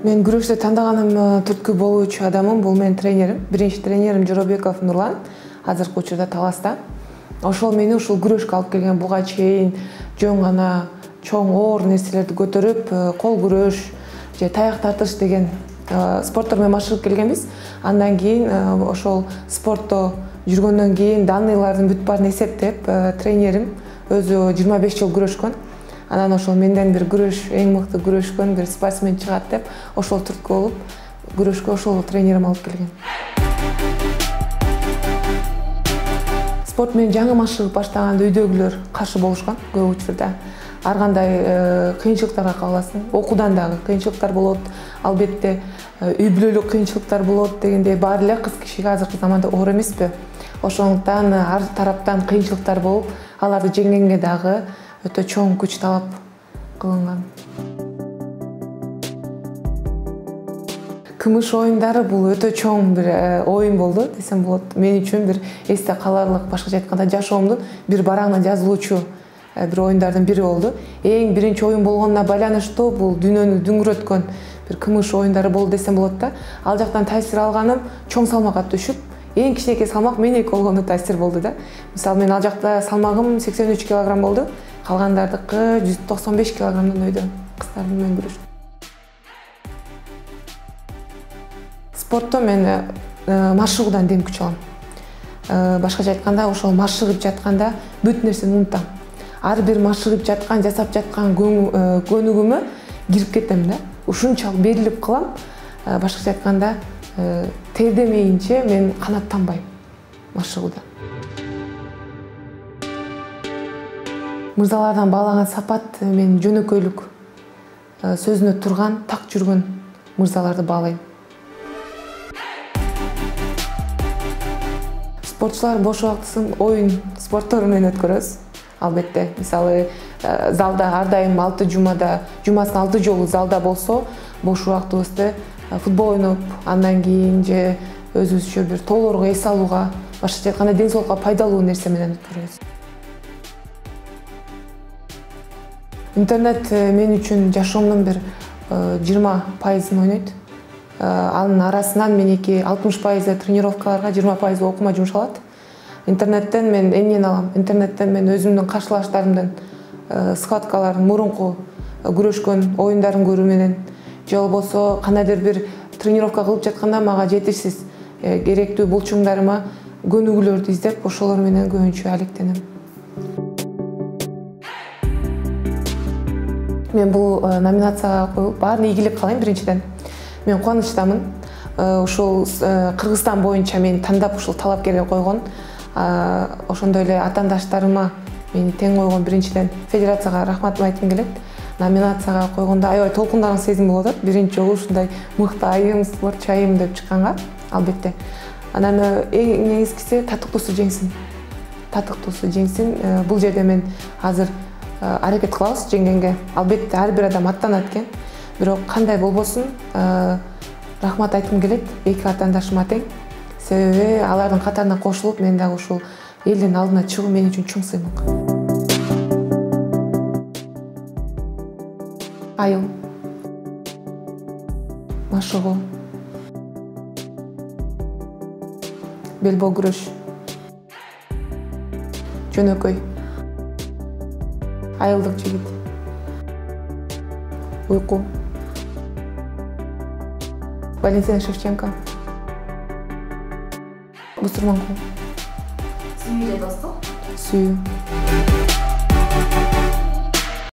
Мен күрөштү тандаганым түрткү болуучу адамым бул менин тренерим. Биринчи тренерим Жоробеков Нурлан, азыркы учурда Таласта. Ошол мени ушул күрөшкө алып келген. Буга чейин жөн гана чоң оор нерселерди көтөрүп, кол күрөш же таяк тартыш деген спорттор менен машыгып келгенбиз. Андан кийин ошол спортто жүргөндөн кийин данныйлардын бүт баарын эсептеп, тренерим өзү 25 жыл күрөшкөн. Анан ошол менден бир күрөш, эң мыкты күрөшкөн бир спортсмен чыгат деп, ошол түрткү болуп, күрөшкө ошол тренерим алып келген. Спорт менен жаңы машыгып баштаганда үйдөгүлөр каршы болушкан көп учурда. Ар кандай кыйынчылыктарга кабыласың, окуудан дагы кыйынчылыктар болот, албетте үй бүлөлүк кыйынчылыктар болот дегенде баары эле кыз кишиге азыркы заманда оор эмеспи. Ошондуктан ар тараптан кыйынчылыктар болуп, аларды жеңгенге дагы өтө чоң күч талап кылынган. Кымыш оюндары бул өтө чоң бир оюн болду десем болот. Мен үчүн бир эсте каларлык, башкача айтканда жашоомдун бир барагына жазылуучу бир оюндардын бири болду. Эң биринчи оюн болгонуна байланыштуу бул дүйнөнү дүңгүрөткөн бир кымыш оюндары болду десем болот да. Ал жактан таасир алганым чоң салмакка түшүп, эң кичинекей салмак меники болгондо таасир болду да. Мисалы мен ал жакта салмагым 83 килограмм болду. Калгандардыкы 195 килограммдан өйдө кыздардын менен күрөштүм. Спортто мен машыгуудан дем күч алам. Башкача айтканда, ошол машыгып жатканда бүт нерсени унутам. Ар бир машыгып жаткан, жасап жаткан көнүгүмө кирип кетем да. Ушунчалык берилип калам. Башкача айтканда, тердемейинче мен канаттанбайм машыгууда. Мырзалардан баалаган сапат мен жөнөкөйлүк сөзүнө турган, так жүргөн мырзаларды баалайм. Спортчулар бош убактысын оюн спорттору менен өткөрөбүз. Албетте, мисалы залда ар дайым 6 жумада, жумасына 6 жолу залда болсо, бош убактыбызды футбол ойноп, андан кийин же өзүбүзчө бир тоолорго эс алууга, башкача айтканда ден соолукка пайдалуу нерсе менен өткөрөбүз. Интернет мен үчүн жашоомдун бир 20% ойнойт. Анын арасынан меники 60% тренировкаларга, 20% окуума жумшалат. Интернеттен мен эмнени алам? Интернеттен мен өзүмдүн каршылаштарымдын схваткаларын, мурунку күрөшкөн оюндарын көрүү менен, же болбосо кандайдыр бир тренировка кылып жатканда мага жетишсиз керектүү булчуңдарыма көнүгүүлөрдү издеп, ошолор менен көбүнчө алектенем. Мен бул номинацияга коюлуп, баарын ийгилик каалайм биринчиден. Мен кубанычтамын. Ушул Кыргызстан боюнча мени тандап ушул талапкерге койгон. Ошондой эле атаандаштарыма мени тең койгон биринчиден федерацияга рахматымды айткым келет. Номинацияга койгондо аябай толкундаган сезим болуп атат. Биринчи жолу ушундай мыкты айым, спортчу айым деп чыкканга, албетте. Анан эң негизгиси татыктуусу жеңсин. Татыктуусу жеңсин. Бул жерде мен азыр аракет кылабыз жеңгенге. Албетте ар бир адам аттанат экен. Бирок кандай болбосун, рахмат айткым келет эки атаандашыма тең. Себеби алардын катарына кошулуп, мен дагы ушул элдин алдына чыгуу мен үчүн чоң сыймык. Айыл, машыгуу, белбоо күрөш, жөнөкөй, айылдык жигит, уйку, Валентина Шевченко, Бусурманкул. Сүйүү же достук? Сүйүү.